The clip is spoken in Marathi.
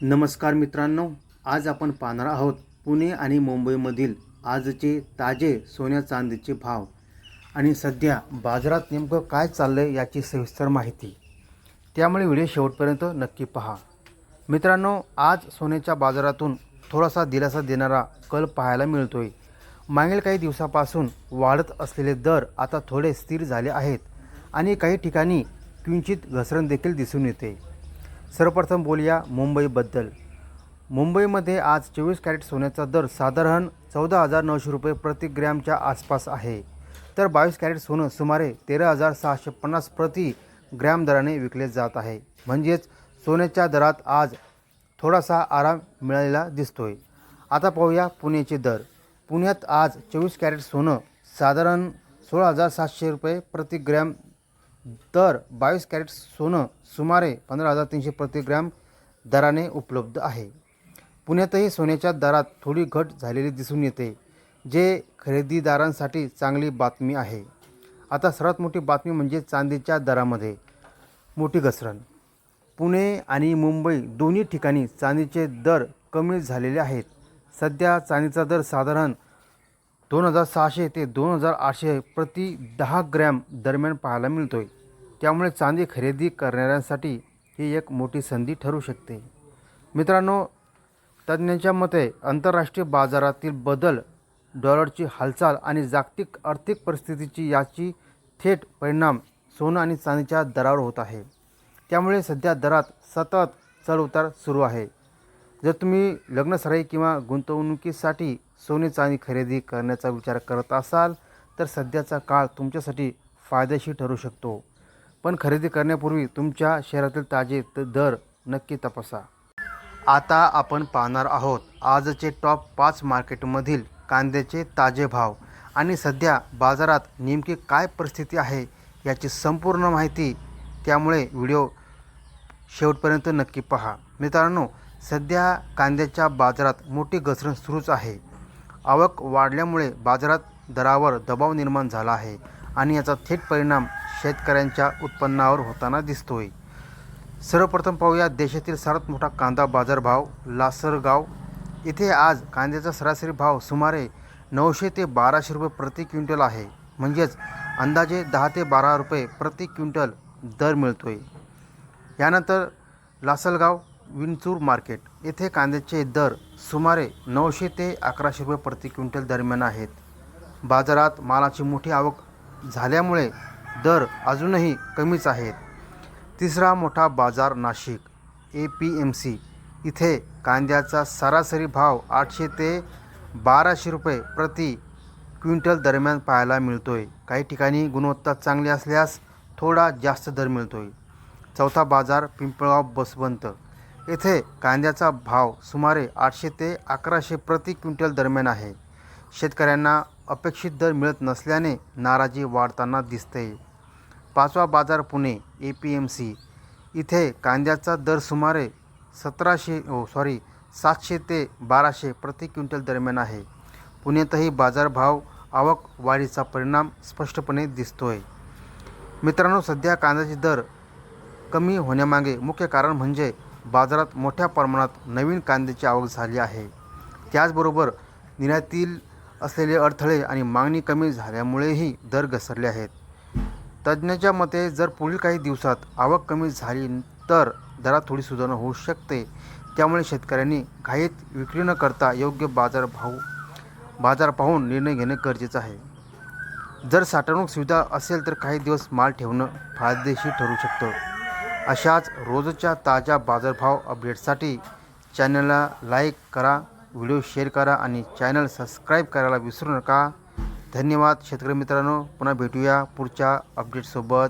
नमस्कार मित्रांनो, आज आपण पाहणार आहोत पुणे आणि मुंबईमधील आजचे ताजे सोन्या चांदीचे भाव आणि सध्या बाजारात नेमकं काय चाललंय याची सविस्तर माहिती। त्यामुळे व्हिडिओ शेवटपर्यंत नक्की पहा। मित्रांनो, आज सोन्याच्या बाजारातून थोडासा दिलासा देणारा कल पाहायला मिळतोय। मागील काही दिवसापासून वाढत असलेले दर आता थोडे स्थिर झाले आहेत आणि काही ठिकाणी किंचित घसरण देखील दिसून येते। सर्वप्रथम बोलूया मुंबईबद्दल। मुंबईमध्ये आज 24 कॅरेट सोन्याचा दर साधारण 14,900 रुपये प्रति ग्रॅमच्या आसपास आहे, तर 22 कॅरेट सोनं सुमारे 13,650 प्रति ग्रॅम दराने विकले जात आहे। म्हणजेच सोन्याच्या दरात आज थोडासा आराम मिळालेला दिसतोय। आता पाहूया पुण्याचे दर। पुण्यात आज 24 कॅरेट सोनं साधारण 16,700 रुपये प्रति ग्रॅम, तर 22 कॅरेट सोनं सुमारे 15,300 प्रति ग्रॅम दराने उपलब्ध आहे। पुण्यातही सोन्याच्या दरात थोडी घट झालेली दिसून येते, जे खरेदीदारांसाठी चांगली बातमी आहे। आता सर्वात मोठी बातमी म्हणजे चांदीच्या दरामध्ये मोठी घसरण। पुणे आणि मुंबई दोन्ही ठिकाणी चांदीचे दर कमी झालेले आहेत। सध्या चांदीचा दर साधारण 2,600 ते 2,800 प्रति 10 ग्रॅम दरम्यान पाहायला मिळतोय। त्यामुळे चांदी खरेदी करणाऱ्यांसाठी ही एक मोठी संधी ठरू शकते। मित्रांनो, तज्ज्ञांच्या मते आंतरराष्ट्रीय बाजारातील बदल, डॉलरची हालचाल आणि जागतिक आर्थिक परिस्थितीची याची थेट परिणाम सोनं आणि चांदीच्या दरावर होत आहे। त्यामुळे सध्या दरात सतत चढउतार सुरू आहे। जर तुम्ही लग्नसराई किंवा गुंतवणुकीसाठी सोने चांदी खरेदी करण्याचा विचार करत असाल तर सध्याचा काळ तुमच्यासाठी फायदेशीर ठरू शकतो। पण खरेदी करण्यापूर्वी तुमच्या शहरातील ताजे दर नक्की तपासा। आता आपण पाहणार आहोत आजचे टॉप 5 मार्केटमधील कांद्याचे ताजे भाव आणि सध्या बाजारात नेमकी काय परिस्थिती आहे याची संपूर्ण माहिती। त्यामुळे व्हिडिओ शेवटपर्यंत नक्की पहा। मित्रांनो, सध्या कांद्याच्या बाजारात मोठी घसरण सुरूच आहे। आवक वाढल्यामुळे बाजारात दरावर दबाव निर्माण झाला आहे आणि याचा थेट परिणाम शेतकऱ्यांच्या उत्पन्नावर होताना दिसतोय। सर्वप्रथम पाहूया देशातील सर्वात मोठा कांदा बाजारभाव लासलगाव येथे आज कांद्याचा सरासरी भाव सुमारे 900 ते 1200 रुपये प्रति क्विंटल आहे। म्हणजेच अंदाजे 10 ते 12 रुपये प्रति क्विंटल दर मिळतोय। यानंतर लासलगाव विंचूर मार्केट येथे कांद्याचे दर सुमारे 900 ते 1100 रुपये प्रति क्विंटल दरम्यान आहेत। बाजारात मालाची मोठी आवक झाल्यामुळे दर अजूनही कमीच आहेत। तिसरा मोठा बाजार नाशिक APMC इथे कांद्याचा सरासरी भाव 800 ते 1200 रुपये प्रति क्विंटल दरम्यान पाहायला मिळतोय। काही ठिकाणी गुणवत्ता चांगली असल्यास थोडा जास्त दर मिळतोय। चौथा बाजार पिंपळगाव बसवंत येथे कांद्याचा भाव सुमारे 800 ते 1100 प्रति क्विंटल दरम्यान आहे। शेतकऱ्यांना अपेक्षित दर मिळत नसल्याने नाराजी वाढताना दिसते। पाचवा बाजार पुणे APMC इथे कांद्याचा दर सुमारे 700 ते 1200 प्रति क्विंटल दरम्यान आहे। पुण्यातही बाजारभाव आवक वाढीचा परिणाम स्पष्टपणे दिसतोय। मित्रांनो, सध्या कांद्याचे दर कमी होण्यामागे मुख्य कारण म्हणजे बाजारात मोठ्या प्रमाणात नवीन कांद्याची आवक झाली आहे। त्याचबरोबर निर्यातीतील असलेले अडथळे आणि मागणी कमी झाल्यामुळेही दर घसरले आहेत। तज्ज्ञांच्या मते जर पुढील काही दिवसात आवक कमी झाली तर दरात थोडी सुधारणा होऊ शकते। त्यामुळे शेतकऱ्यांनी घाईत विक्री न करता योग्य बाजार पाहून निर्णय घेणे गरजेचे आहे। जर साठवणूक सुविधा असेल तर काही दिवस माल ठेवणं फायदेशीर ठरू शकतं। अशाच रोजच्या ताज्या बाजारभाव अपडेटसाठी चॅनलला लाईक करा, व्हिडिओ शेअर करा आणि चॅनल सबस्क्राईब करायला विसरू नका। धन्यवाद शेतकरी मित्रांनो, पुन्हा भेटूया पुढच्या अपडेटसोबत।